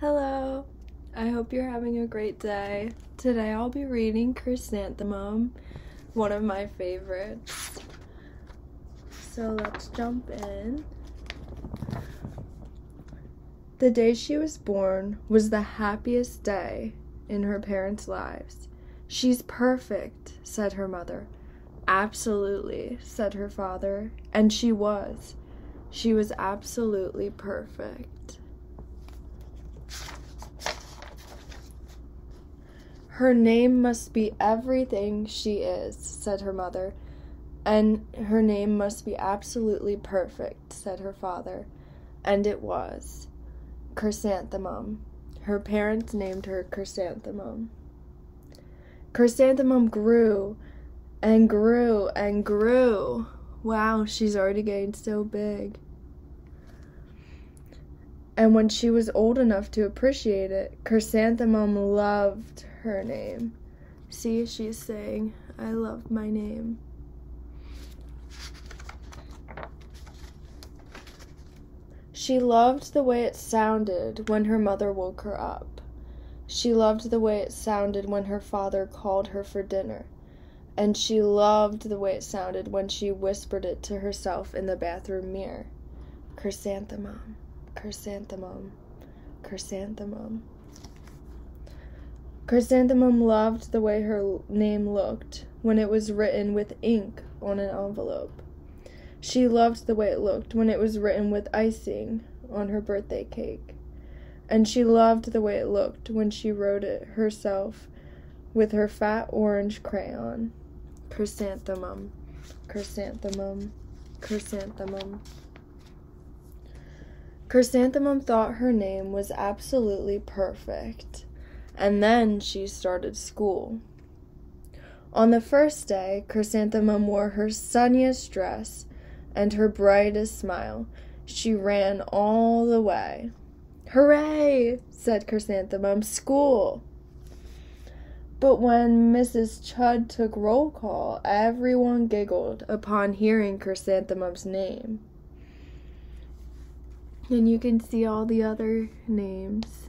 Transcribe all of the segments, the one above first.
Hello, I hope you're having a great day. Today I'll be reading Chrysanthemum, one of my favorites. So let's jump in. The day she was born was the happiest day in her parents' lives. "She's perfect," said her mother. "Absolutely," said her father, and she was. She was absolutely perfect. "Her name must be everything she is," said her mother, "and her name must be absolutely perfect," said her father, and it was. Chrysanthemum. Her parents named her Chrysanthemum. Chrysanthemum grew and grew and grew. Wow, she's already getting so big. And when she was old enough to appreciate it, Chrysanthemum loved her name. See, she's saying, "I love my name." She loved the way it sounded when her mother woke her up. She loved the way it sounded when her father called her for dinner. And she loved the way it sounded when she whispered it to herself in the bathroom mirror. Chrysanthemum, chrysanthemum, chrysanthemum. Chrysanthemum loved the way her name looked when it was written with ink on an envelope. She loved the way it looked when it was written with icing on her birthday cake. And she loved the way it looked when she wrote it herself with her fat orange crayon. Chrysanthemum, chrysanthemum, chrysanthemum. Chrysanthemum thought her name was absolutely perfect. And then she started school. On the first day, Chrysanthemum wore her sunniest dress and her brightest smile. She ran all the way. "Hooray!" said Chrysanthemum. "School!" But when Mrs. Chud took roll call, everyone giggled upon hearing Chrysanthemum's name. And you can see all the other names.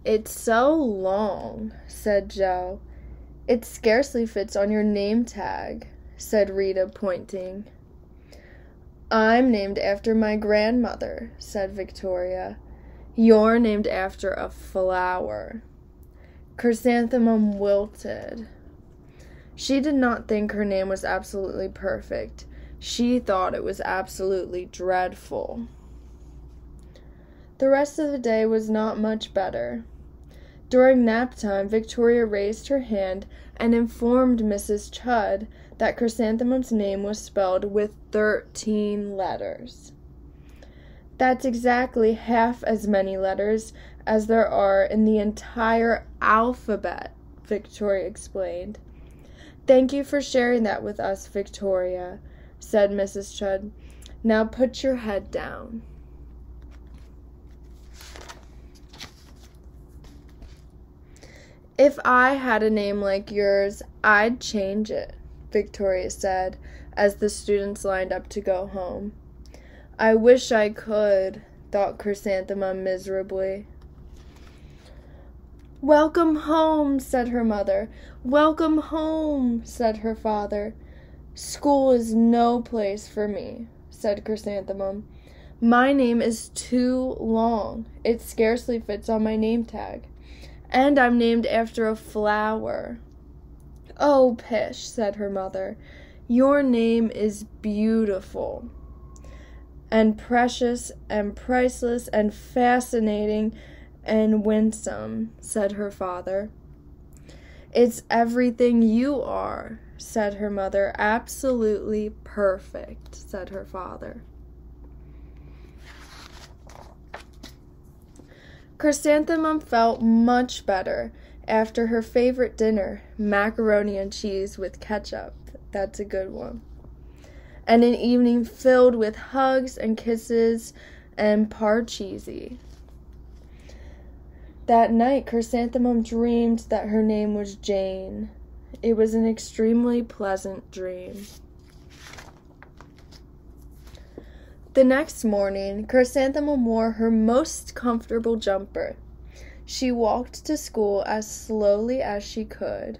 "It's so long," said Joe. "It scarcely fits on your name tag," said Rita, pointing. "I'm named after my grandmother," said Victoria. "You're named after a flower." Chrysanthemum wilted. She did not think her name was absolutely perfect. She thought it was absolutely dreadful. The rest of the day was not much better. During nap time, Victoria raised her hand and informed Mrs. Chud that Chrysanthemum's name was spelled with 13 letters. "That's exactly half as many letters as there are in the entire alphabet," Victoria explained. "Thank you for sharing that with us, Victoria," said Mrs. Chud. "Now put your head down." "If I had a name like yours, I'd change it," Victoria said, as the students lined up to go home. "I wish I could," thought Chrysanthemum miserably. "Welcome home," said her mother. "Welcome home," said her father. "School is no place for me," said Chrysanthemum. "My name is too long. It scarcely fits on my name tag. And I'm named after a flower." "Oh, pish," said her mother. "Your name is beautiful and precious and priceless and fascinating and winsome," said her father. "It's everything you are," said her mother. "Absolutely perfect," said her father. Chrysanthemum felt much better after her favorite dinner, macaroni and cheese with ketchup. That's a good one. And an evening filled with hugs and kisses and parcheesi. That night, Chrysanthemum dreamed that her name was Jane. It was an extremely pleasant dream. The next morning, Chrysanthemum wore her most comfortable jumper. She walked to school as slowly as she could.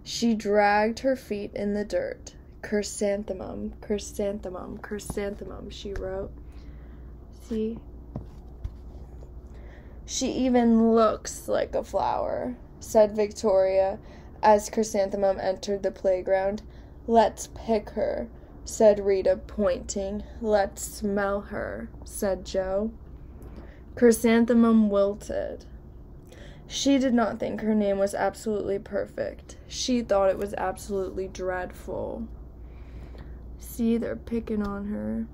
She dragged her feet in the dirt. Chrysanthemum, chrysanthemum, chrysanthemum, she wrote. See? She even looks like a flower, said Victoria as Chrysanthemum entered the playground. Let's pick her, said Rita, pointing. Let's smell her, said Joe. Chrysanthemum wilted. She did not think her name was absolutely perfect. She thought it was absolutely dreadful. See, they're picking on her.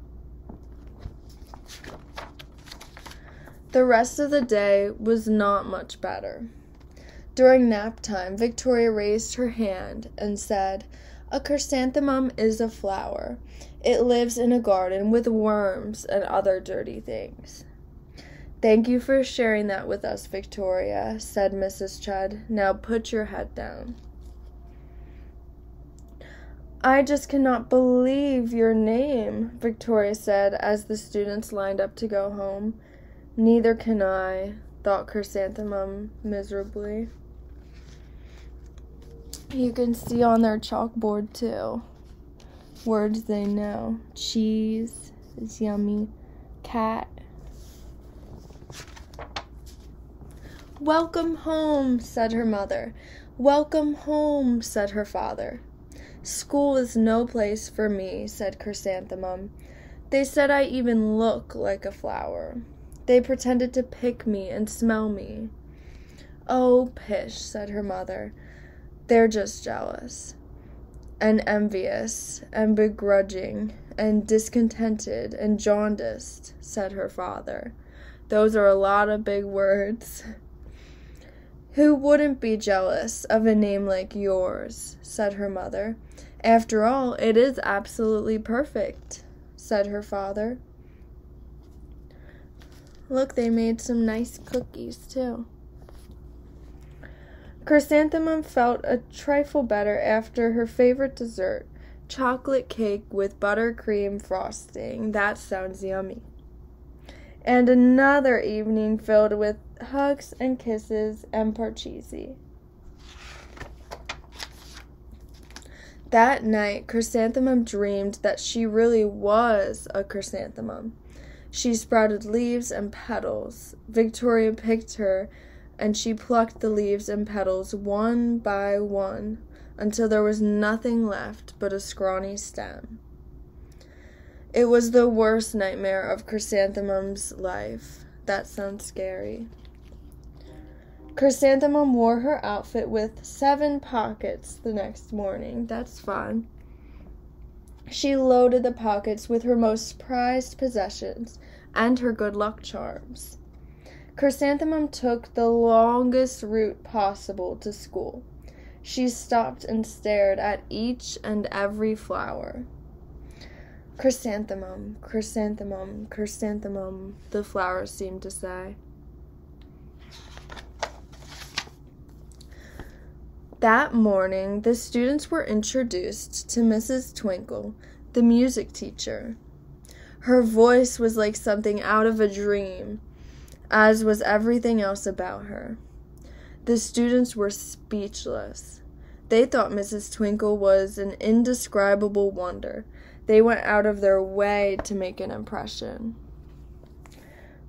The rest of the day was not much better. During nap time, Victoria raised her hand and said, "A chrysanthemum is a flower. It lives in a garden with worms and other dirty things." "Thank you for sharing that with us, Victoria," said Mrs. Chudd. "Now put your head down." "I just cannot believe your name," Victoria said as the students lined up to go home. "Neither can I," thought Chrysanthemum miserably. You can see on their chalkboard, too, words they know. Cheese is yummy. Cat. "Welcome home," said her mother. "Welcome home," said her father. "School is no place for me," said Chrysanthemum. "They said I even look like a flower. They pretended to pick me and smell me." "Oh, pish," said her mother. "They're just jealous and envious and begrudging and discontented and jaundiced," said her father. "Those are a lot of big words." "Who wouldn't be jealous of a name like yours?" said her mother. "After all, it is absolutely perfect," said her father. Look, they made some nice cookies, too. Chrysanthemum felt a trifle better after her favorite dessert, chocolate cake with buttercream frosting. That sounds yummy. And another evening filled with hugs and kisses and parcheesi. That night, Chrysanthemum dreamed that she really was a chrysanthemum. She sprouted leaves and petals. Victoria picked her, and she plucked the leaves and petals one by one until there was nothing left but a scrawny stem. It was the worst nightmare of Chrysanthemum's life. That sounds scary. Chrysanthemum wore her outfit with 7 pockets the next morning. That's fun. She loaded the pockets with her most prized possessions and her good luck charms. Chrysanthemum took the longest route possible to school. She stopped and stared at each and every flower. "Chrysanthemum, chrysanthemum, chrysanthemum," the flowers seemed to say. That morning, the students were introduced to Mrs. Twinkle, the music teacher. Her voice was like something out of a dream, as was everything else about her. The students were speechless. They thought Mrs. Twinkle was an indescribable wonder. They went out of their way to make an impression.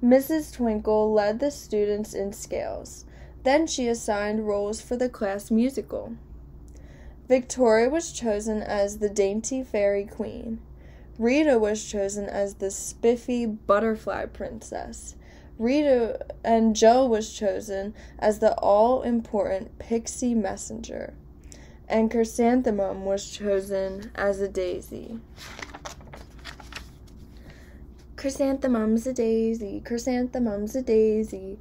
Mrs. Twinkle led the students in scales. Then she assigned roles for the class musical. Victoria was chosen as the dainty fairy queen. Rita was chosen as the spiffy butterfly princess. Rita and Joe was chosen as the all-important pixie messenger. And Chrysanthemum was chosen as a daisy. "Chrysanthemum's a daisy, chrysanthemum's a daisy,"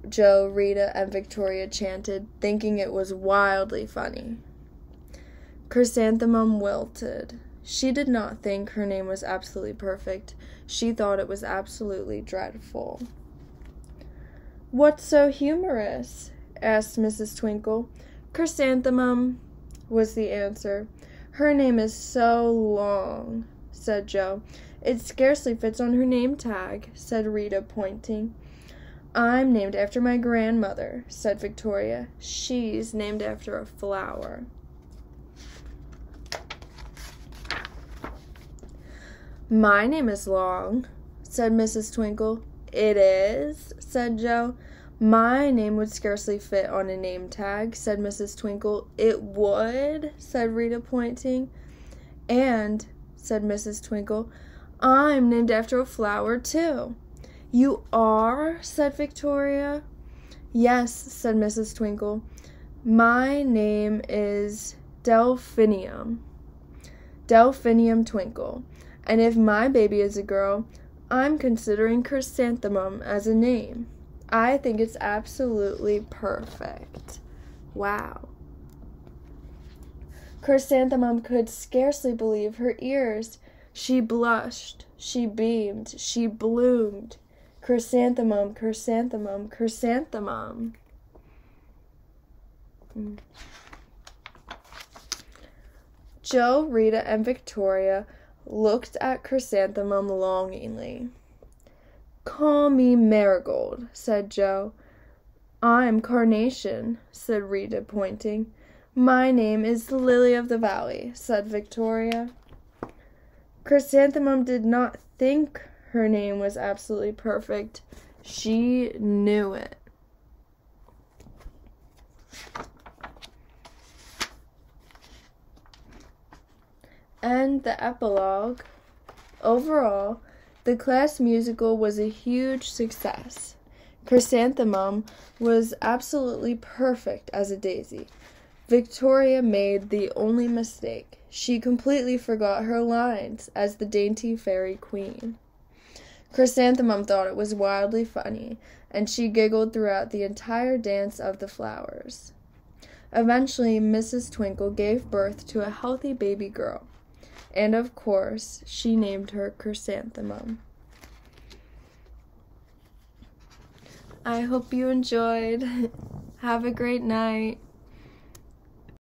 Joe, Rita, and Victoria chanted, thinking it was wildly funny. Chrysanthemum wilted. She did not think her name was absolutely perfect. She thought it was absolutely dreadful. "What's so humorous?" asked Mrs. Twinkle. "Chrysanthemum," was the answer. "Her name is so long," said Joe. It scarcely fits on her name tag, said Rita, pointing. I'm named after my grandmother, said Victoria. She's named after a flower. My name is long, said Mrs. Twinkle. It is, said Joe. My name would scarcely fit on a name tag, said Mrs. Twinkle. It would, said Rita, pointing. And, said Mrs. Twinkle, I'm named after a flower, too. You are? Said Victoria. Yes, said Mrs. Twinkle. My name is Delphinium Twinkle. And if my baby is a girl, I'm considering Chrysanthemum as a name. I think it's absolutely perfect. Wow. Chrysanthemum could scarcely believe her ears. She blushed, she beamed, she bloomed. Chrysanthemum, chrysanthemum, chrysanthemum. Joe, Rita, and Victoria looked at Chrysanthemum longingly. Call me Marigold, said Joe. I'm Carnation, said Rita, pointing. My name is Lily of the Valley, said Victoria. Chrysanthemum did not think her name was absolutely perfect. She knew it. And the epilogue. Overall, the class musical was a huge success. Chrysanthemum was absolutely perfect as a daisy. Victoria made the only mistake. She completely forgot her lines as the dainty fairy queen. Chrysanthemum thought it was wildly funny, and she giggled throughout the entire dance of the flowers. Eventually, Mrs. Twinkle gave birth to a healthy baby girl, and of course, she named her Chrysanthemum. I hope you enjoyed. Have a great night.